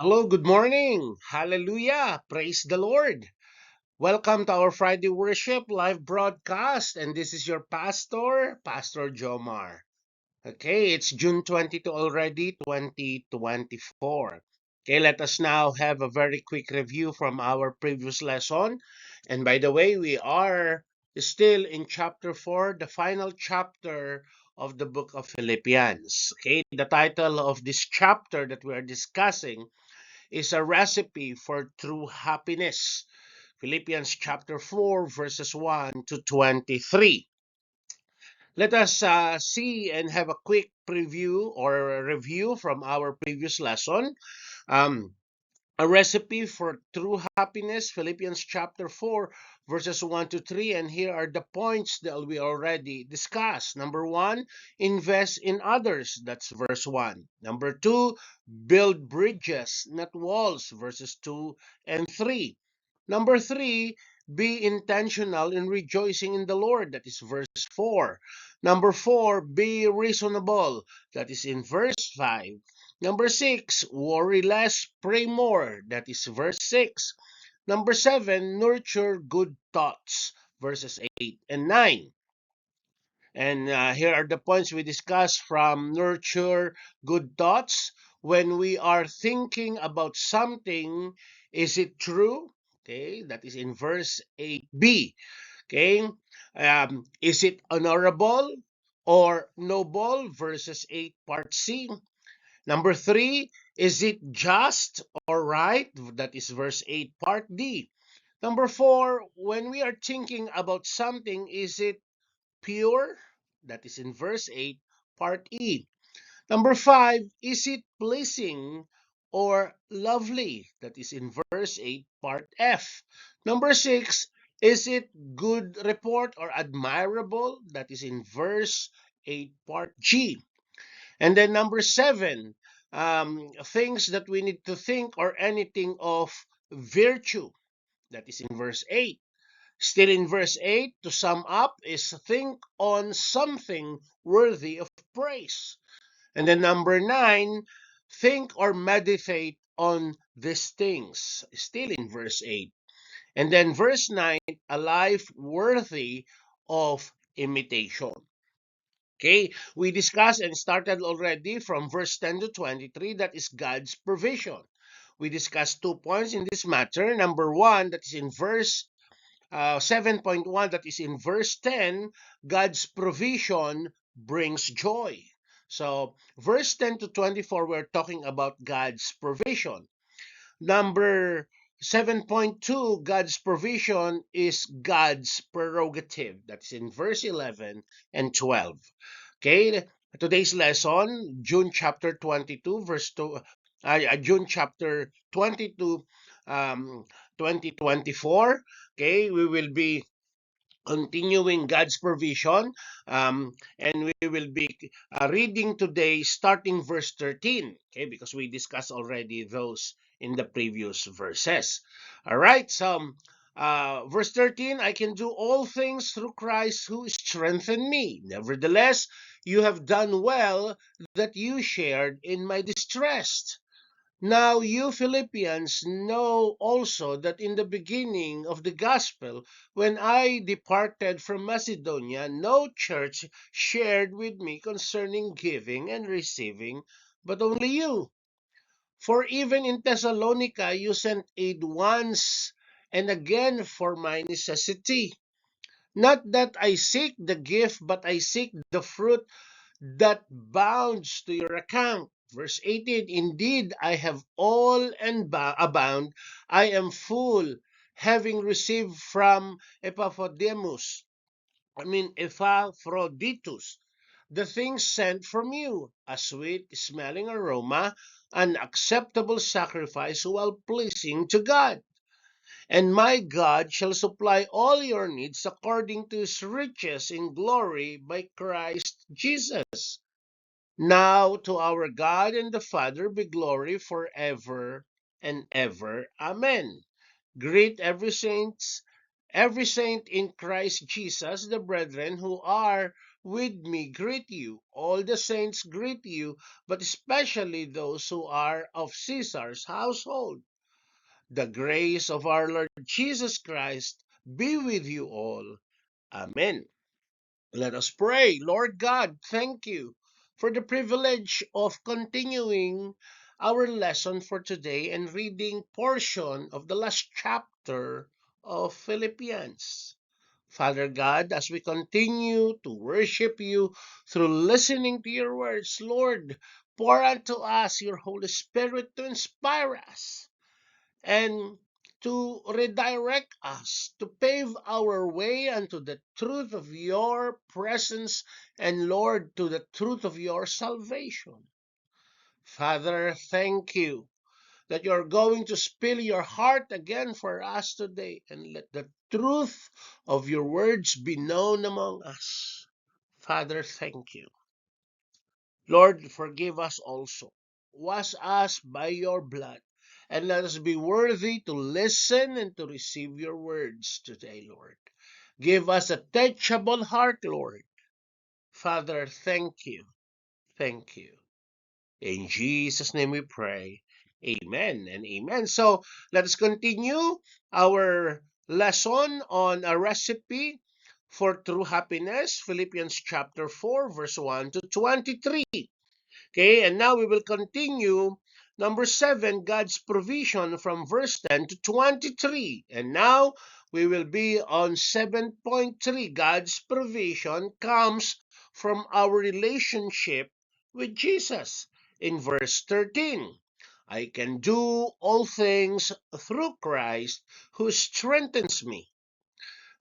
Hello, good morning. Hallelujah. Praise the Lord. Welcome to our Friday worship live broadcast. And this is your pastor, Pastor Jomar. Okay, it's June 22 already, 2024. Okay, let us now have a very quick review from our previous lesson. And by the way, we are still in chapter 4, the final chapter of the book of Philippians. Okay, the title of this chapter that we are discussing is a recipe for true happiness. Philippians chapter 4, verses 1 to 23. Let us see and have a quick preview or a review from our previous lesson. Um, a recipe for true happiness, Philippians chapter 4, verses 1 to 3. And here are the points that we already discussed. Number 1, invest in others. That's verse 1. Number 2, build bridges, not walls. Verses 2 and 3. Number 3, be intentional in rejoicing in the Lord. That is verse 4. Number 4, be reasonable. That is in verse 5. Number 6, worry less, pray more. That is verse 6. Number 7, nurture good thoughts. Verses 8 and 9. And here are the points we discussed from nurture good thoughts. When we are thinking about something, is it true? Okay, that is in verse 8b. Okay, is it honorable or noble? Verses 8, part C. Number 3, is it just or right? That is verse 8, part D. Number 4, when we are thinking about something, is it pure? That is in verse 8, part E. Number 5, is it pleasing or lovely? That is in verse 8, part F. Number 6, is it good report or admirable? That is in verse 8, part G. And then number 7, things that we need to think or anything of virtue. That is in verse 8. Still in verse 8, to sum up, is think on something worthy of praise. And then number 9, think or meditate on these things. Still in verse 8. And then verse 9, a life worthy of imitation. Okay, we discussed and started already from verse 10 to 23, that is God's provision. We discussed 2 points in this matter. Number 1, that is in verse 7.1, that is in verse 10, God's provision brings joy. So, verse 10 to 24, we're talking about God's provision. Number 7.2, God's provision is God's prerogative. That's in verse 11 and 12. Okay, today's lesson, June chapter 22, verse 2, June chapter 22, 2024. Okay, we will be continuing God's provision, and we will be reading today starting verse 13, okay, because we discussed already those in the previous verses. All right, so verse 13, I can do all things through Christ who strengthened me. Nevertheless, you have done well that you shared in my distress. Now you Philippians know also that in the beginning of the gospel, when I departed from Macedonia, no church shared with me concerning giving and receiving, but only you. For even in Thessalonica you sent aid once and again for my necessity. Not that I seek the gift, but I seek the fruit that bounds to your account. Verse 18, indeed, I have all and abound. I am full, having received from Epaphroditus, Epaphroditus, the things sent from you, a sweet smelling aroma, an acceptable sacrifice, well pleasing to God. And my God shall supply all your needs according to his riches in glory by Christ Jesus. Now to our God and the Father be glory forever and ever. Amen. Greet every saints Every saint in Christ Jesus, the brethren who are with me greet you. All the saints greet you, but especially those who are of Caesar's household. The grace of our Lord Jesus Christ be with you all. Amen. Let us pray. Lord God, thank you for the privilege of continuing our lesson for today and reading portion of the last chapter of Philippians. Father God, as we continue to worship you through listening to your words, Lord, pour unto us your Holy Spirit to inspire us and to redirect us, to pave our way unto the truth of your presence, and Lord, to the truth of your salvation. Father, thank you that you're going to spill your heart again for us today, and let the truth of your words be known among us. Father, thank you. Lord, forgive us also. Wash us by your blood, and let us be worthy to listen and to receive your words today, Lord. Give us a teachable heart, Lord. Father, thank you. Thank you. In Jesus' name we pray. Amen and amen. So let us continue our lesson on a recipe for true happiness, Philippians chapter 4, verse 1 to 23. Okay, and now we will continue. Number 7, God's provision from verse 10 to 23. And now we will be on 7.3. God's provision comes from our relationship with Jesus. In verse 13, I can do all things through Christ who strengthens me.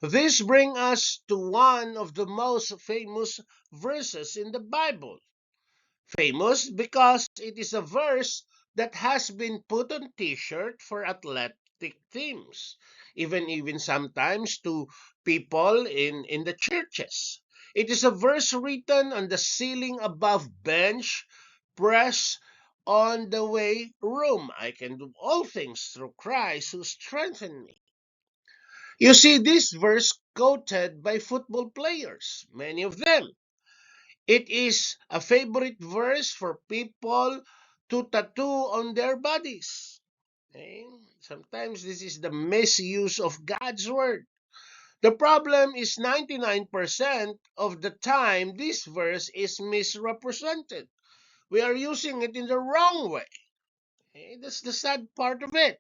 This brings us to one of the most famous verses in the Bible. Famous because it is a verse that has been put on t-shirt for athletic teams, even sometimes to people in the churches. It is a verse written on the ceiling above bench press on the way room. I can do all things through Christ who strengthened me. You see this verse quoted by football players, many of them. It is a favorite verse for people to tattoo on their bodies. Okay? Sometimes this is the misuse of God's word. The problem is 99% of the time this verse is misrepresented. We are using it in the wrong way. Okay? That's the sad part of it.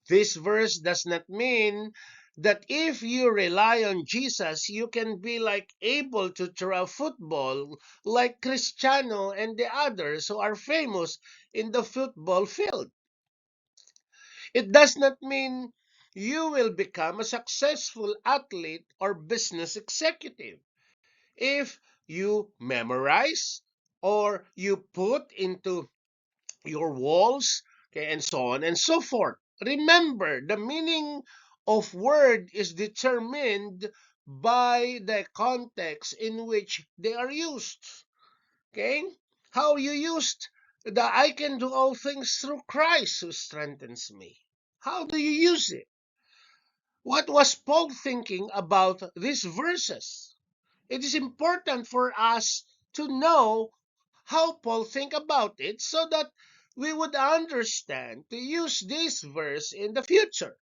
This verse does not mean that if you rely on Jesus, you can be able to throw football like Cristiano and the others who are famous in the football field. It does not mean you will become a successful athlete or business executive if you memorize or you put into your walls, okay, and so on and so forth. Remember, the meaning of word is determined by the context in which they are used. Okay? How you used the I can do all things through Christ who strengthens me. How do you use it? What was Paul thinking about these verses? It is important for us to know how Paul think about it so that we would understand to use this verse in the future.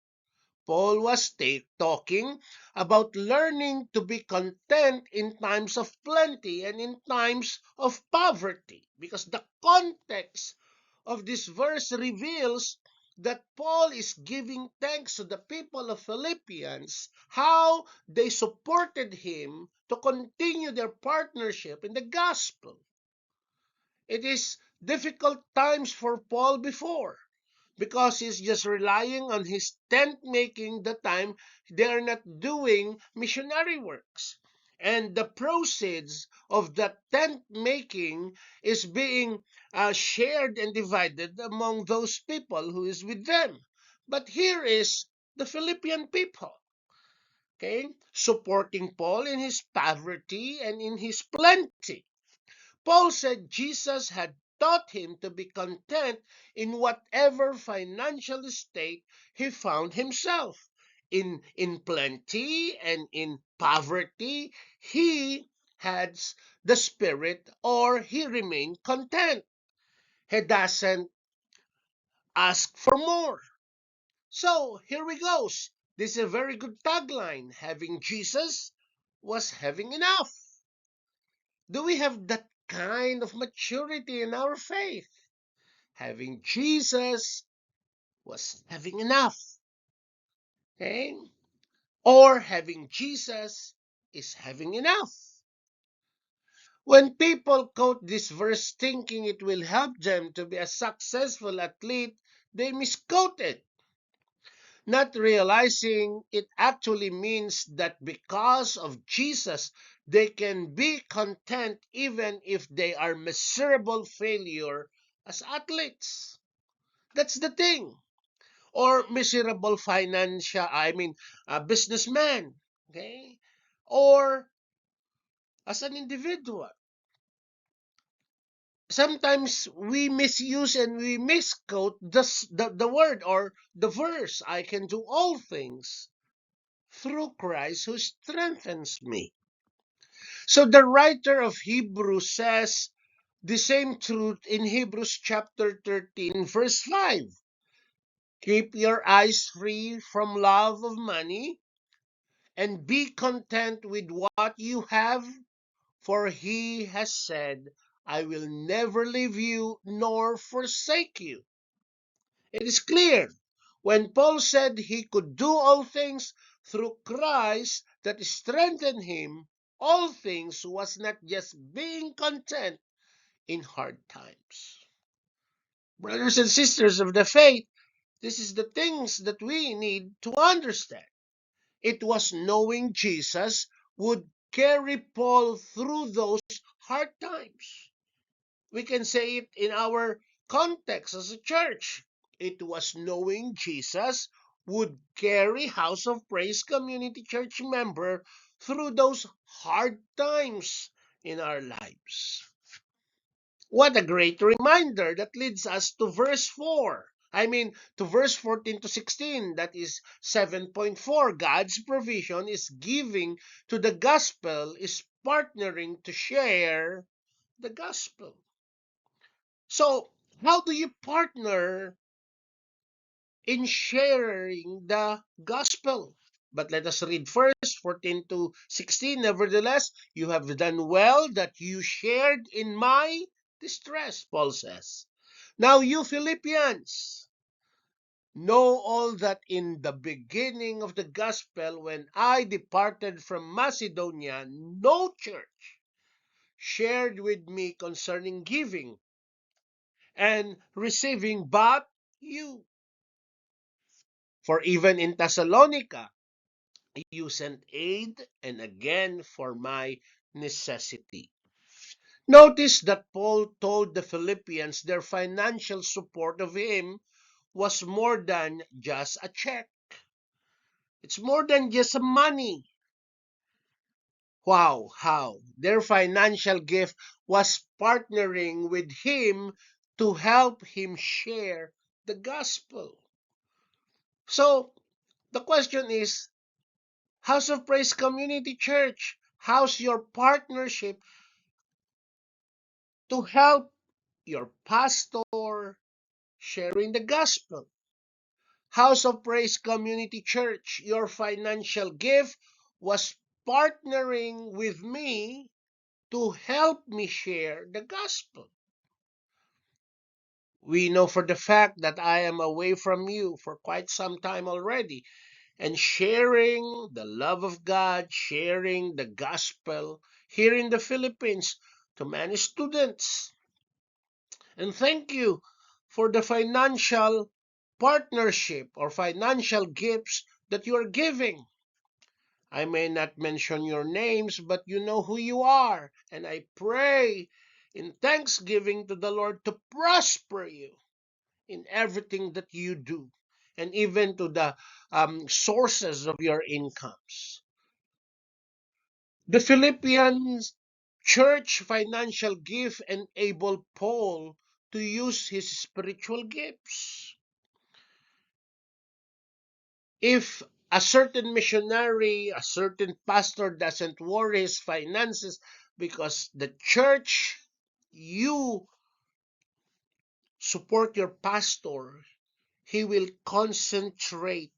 Paul was talking about learning to be content in times of plenty and in times of poverty, because the context of this verse reveals that Paul is giving thanks to the people of Philippians, how they supported him to continue their partnership in the gospel. It is difficult times for Paul before, because he's just relying on his tent making the time they are not doing missionary works. And the proceeds of that tent making is being shared and divided among those people who is with them. But here is the Philippian people, okay, supporting Paul in his poverty and in his plenty. Paul said Jesus had taught him to be content in whatever financial state he found himself. in plenty and in poverty, he has the spirit, or he remained content. He doesn't ask for more. So here we goes. This is a very good tagline. Having Jesus was having enough. Do we have that kind of maturity in our faith? Having Jesus was having enough. Okay? Or having Jesus is having enough. When people quote this verse thinking it will help them to be a successful athlete, they misquote it, not realizing it actually means that because of Jesus, they can be content even if they are miserable failure as athletes. That's the thing. Or miserable a businessman, okay? Or as an individual. Sometimes we misuse and we misquote the word or the verse, I can do all things through Christ who strengthens me. So the writer of Hebrews says the same truth in Hebrews chapter 13, verse 5. Keep your eyes free from love of money and be content with what you have, for he has said, I will never leave you nor forsake you. It is clear. When Paul said he could do all things through Christ that strengthened him, all things was not just being content in hard times. Brothers and sisters of the faith, this is the things that we need to understand. It was knowing Jesus would carry Paul through those hard times. We can say it in our context as a church. It was knowing Jesus would carry House of Praise Community Church member through those hard times in our lives. What a great reminder that leads us to verse 4. To verse 14 to 16. That is 7.4. God's provision is giving to the gospel, is partnering to share the gospel. So, how do you partner in sharing the gospel? But let us read first 14 to 16. Nevertheless, you have done well that you shared in my distress, Paul says. Now, you Philippians, know all that in the beginning of the gospel, when I departed from Macedonia, no church shared with me concerning giving and receiving but you. For even in Thessalonica, you sent aid and again for my necessity. Notice that Paul told the Philippians their financial support of him was more than just a check. It's more than just money. Wow, how their financial gift was partnering with him to help him share the gospel. So the question is, House of Praise Community Church, how's your partnership to help your pastor sharing the gospel? House of Praise Community Church, your financial gift was partnering with me to help me share the gospel. We know for the fact that I am away from you for quite some time already, and sharing the love of God, sharing the gospel here in the Philippines to many students. And thank you for the financial partnership or financial gifts that you are giving. I may not mention your names, but you know who you are. And I pray in thanksgiving to the Lord to prosper you in everything that you do, and even to the sources of your incomes. The Philippians church financial gift enabled Paul to use his spiritual gifts. If a certain missionary, a certain pastor doesn't worry his finances because the church, you support your pastor, he will concentrate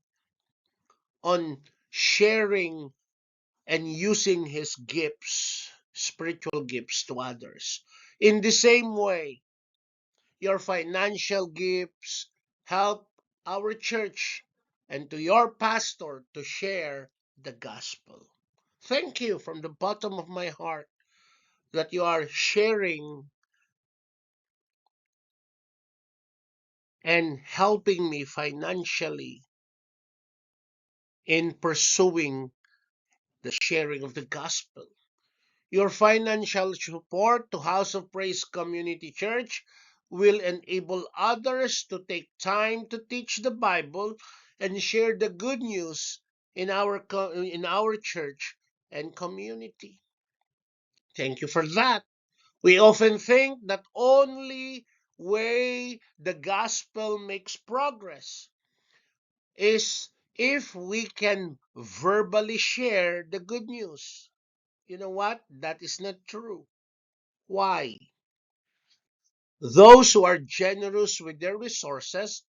on sharing and using his gifts, spiritual gifts to others. In the same way, your financial gifts help our church and to your pastor to share the gospel. Thank you from the bottom of my heart that you are sharing and helping me financially in pursuing the sharing of the gospel. Your financial support to House of Praise Community Church will enable others to take time to teach the Bible and share the good news in our church and community. Thank you for that. We often think that only way the gospel makes progress is if we can verbally share the good news. You know what? That is not true. Why? Those who are generous with their resources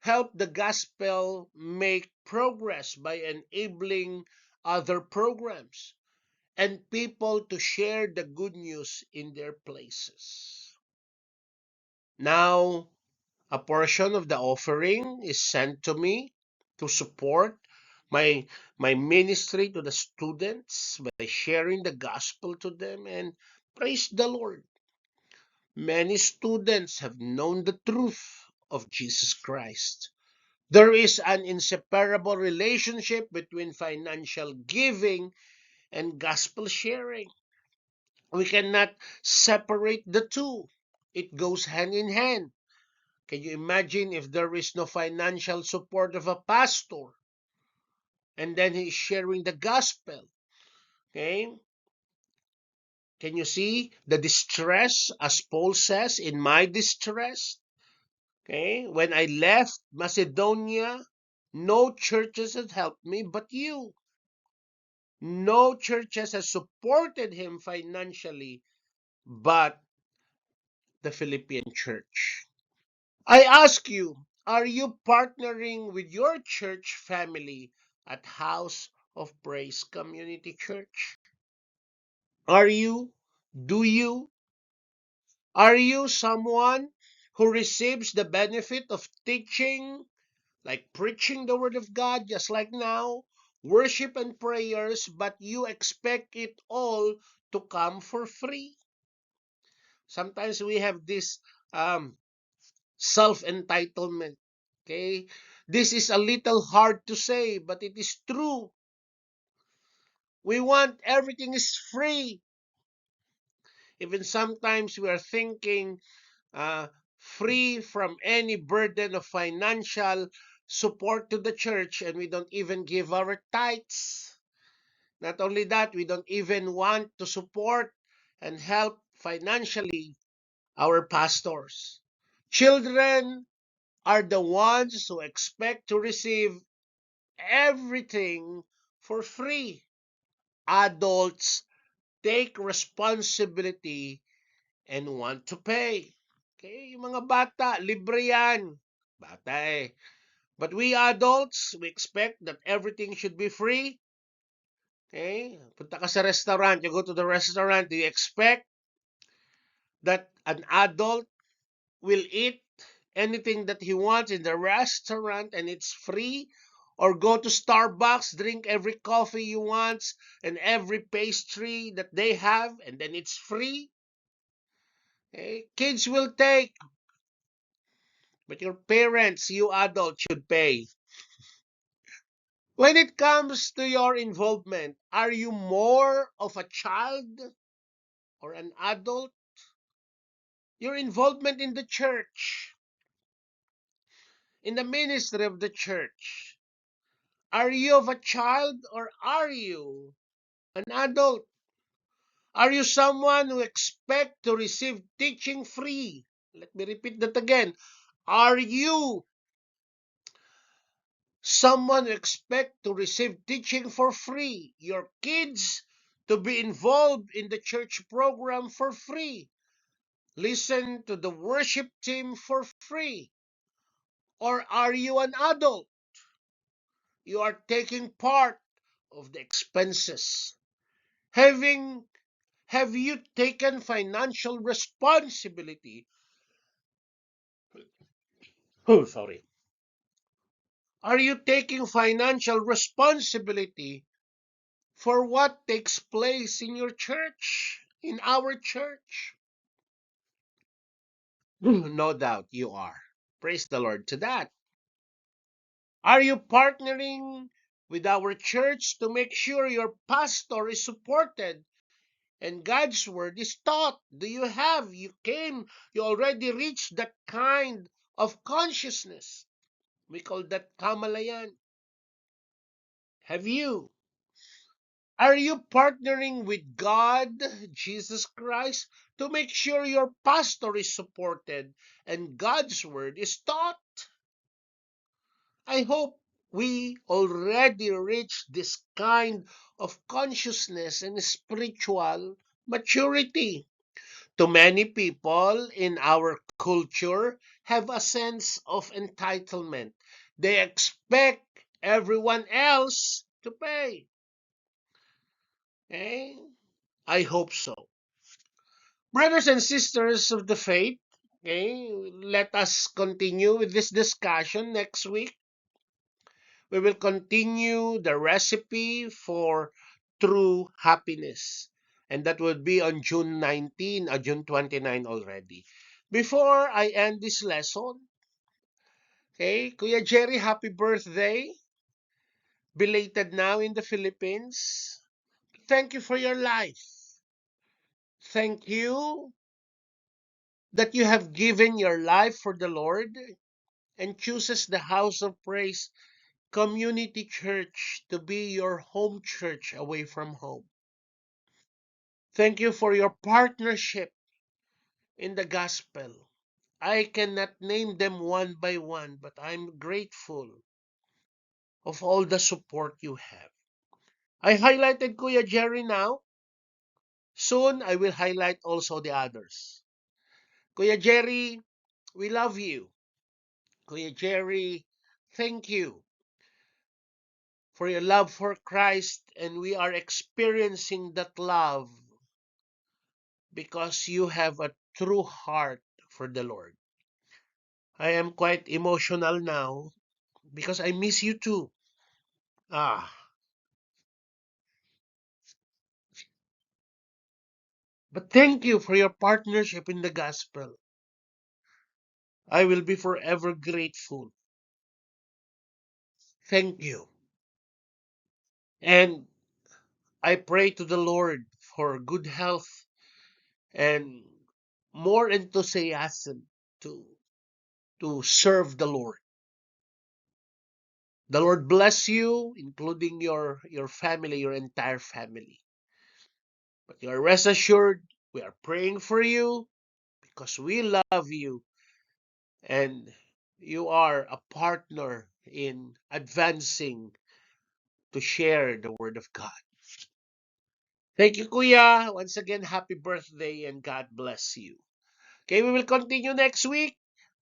help the gospel make progress by enabling other programs and people to share the good news in their places. Now, a portion of the offering is sent to me to support my my ministry to the students by sharing the gospel to them, and praise the Lord. Many students have known the truth of Jesus Christ. There is an inseparable relationship between financial giving and gospel sharing. We cannot separate the two. It goes hand in hand. Can you imagine if there is no financial support of a pastor and then he's sharing the gospel? Okay? Can you see the distress, as Paul says, in my distress? Okay? When I left Macedonia, no churches had helped me but you. No churches has supported him financially but the Philippine church. I ask you, are you partnering with your church family at House of Praise Community Church? Are you? Do you? Are you someone who receives the benefit of teaching, like preaching the Word of God, just like now, worship and prayers, but you expect it all to come for free? Sometimes we have this um, self-entitlement. Okay? This is a little hard to say, but it is true. We want everything is free. Even sometimes we are thinking uh, free from any burden of financial support to the church, and we don't even give our tithes. Not only that, we don't even want to support and help financially our pastors. Children are the ones who expect to receive everything for free. Adults take responsibility and want to pay. Okay, yung mga bata, libre yan. Bata eh. But we adults, we expect that everything should be free. Okay, punta ka sa restaurant, you go to the restaurant, do you expect that an adult will eat anything that he wants in the restaurant and it's free? Or go to Starbucks, drink every coffee you want and every pastry that they have, and then it's free? Okay? Kids will take, but your parents, you adults, should pay. When it comes to your involvement, are you more of a child or an adult? Your involvement in the church, in the ministry of the church, are you of a child or are you an adult? Are you someone who expect to receive teaching free? Let me repeat that again. Are you Someone expect to receive teaching for free. Your kids to be involved in the church program for free. Listen to the worship team for free. Or are you an adult? You are taking part of the expenses. Having have you taken financial responsibility? Oh, sorry. Are you taking financial responsibility for what takes place in your church, in our church? No doubt you are. Praise the Lord to that. Are you partnering with our church to make sure your pastor is supported and God's word is taught? You already reached that kind of consciousness? We call that kamalayan. Have you? Are you partnering with God, Jesus Christ, to make sure your pastor is supported and God's word is taught? I hope we already reached this kind of consciousness and spiritual maturity. Too many people in our culture have a sense of entitlement. They expect everyone else to pay. Okay? I hope so. Brothers and sisters of the faith, okay, let us continue with this discussion next week. We will continue the recipe for true happiness. And that will be on June 19 or June 29 already. Before I end this lesson, okay, Kuya Jerry, happy birthday. Belated now in the Philippines. Thank you for your life. Thank you that you have given your life for the Lord and chooses the House of Praise Community Church to be your home church away from home. Thank you for your partnership in the gospel. I cannot name them one by one, but I'm grateful of all the support you have. I highlighted Kuya Jerry now. Soon I will highlight also the others. Kuya Jerry, we love you. Kuya Jerry, thank you for your love for Christ, and we are experiencing that love because you have a true heart for the Lord. I am quite emotional now because I miss you too. Ah, but thank you for your partnership in the gospel. I will be forever grateful. Thank you. And I pray to the Lord for good health and more enthusiasm to serve the Lord. The Lord bless you, including your family, your entire family. But you are rest assured, we are praying for you because we love you and you are a partner in advancing to share the word of God. Thank you, Kuya. Once again, happy birthday and God bless you. Okay, we will continue next week.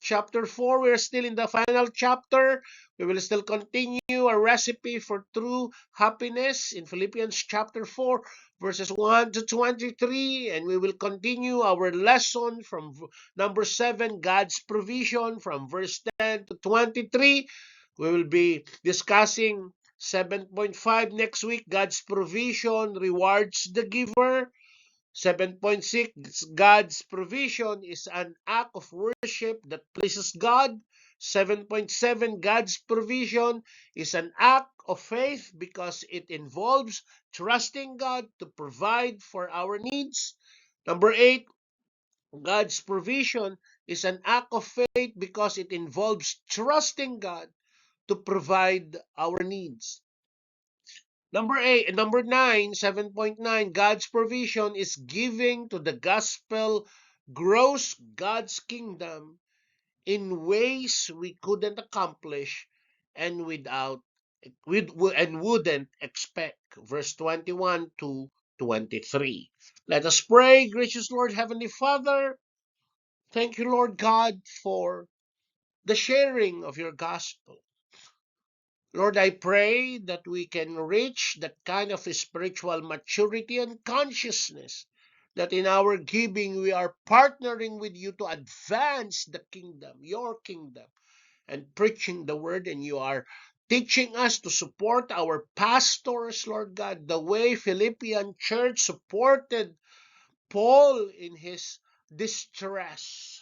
Chapter 4, we're still in the final chapter. We will still continue our recipe for true happiness in Philippians chapter 4, verses 1 to 23. And we will continue our lesson from number 7, God's provision, from verse 10 to 23. We will be discussing 7.5 next week. God's provision rewards the giver. 7.6, God's provision is an act of worship that pleases God. 7.7, God's provision is an act of faith because it involves trusting God to provide for our needs. Number 8, God's provision is an act of faith because it involves trusting God to provide our needs. Number 9, 7.9, God's provision is giving to the gospel grows God's kingdom in ways we couldn't accomplish and and wouldn't expect. Verse 21 to 23. Let us pray. Gracious Lord, Heavenly Father, thank you, Lord God, for the sharing of your gospel. Lord, I pray that we can reach that kind of spiritual maturity and consciousness that in our giving we are partnering with you to advance the kingdom, your kingdom, and preaching the word, and you are teaching us to support our pastors, Lord God, the way Philippian church supported Paul in his distress,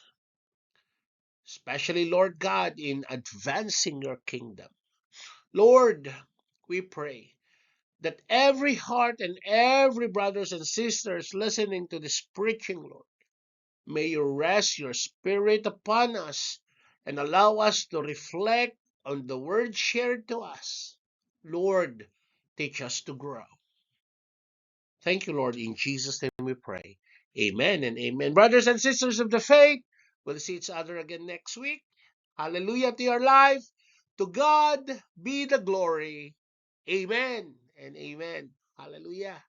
especially, Lord God, in advancing your kingdom. Lord, we pray that every heart and every brothers and sisters listening to this preaching, Lord, may you rest your spirit upon us and allow us to reflect on the word shared to us. Lord, teach us to grow. Thank you, Lord. In Jesus' name we pray. Amen and amen. Brothers and sisters of the faith, we'll see each other again next week. Hallelujah to your life. To God be the glory. Amen and amen. Hallelujah.